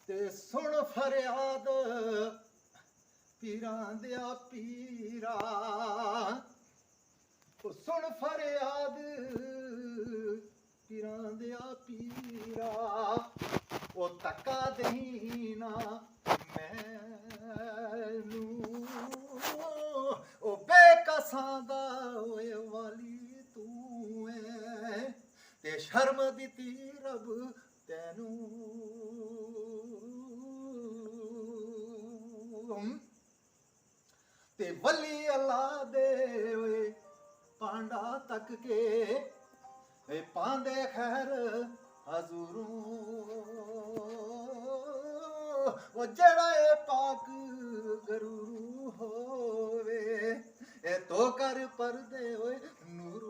ते सुन फरियाद पीरां दिया पीरा, सुन फरियाद पीरां दिया पीरा, ओ तक्का दही ना मैनू, ओ बेकसां दा ओए वाली तू है, ते शर्म दिती रब तैनू, ते वली अल्लाह दे पांडा तक के पांदे खैर हजूरों, वो जड़ा ए पाक गरूरू होवे ए तो कर पर्दे ओए नूरू।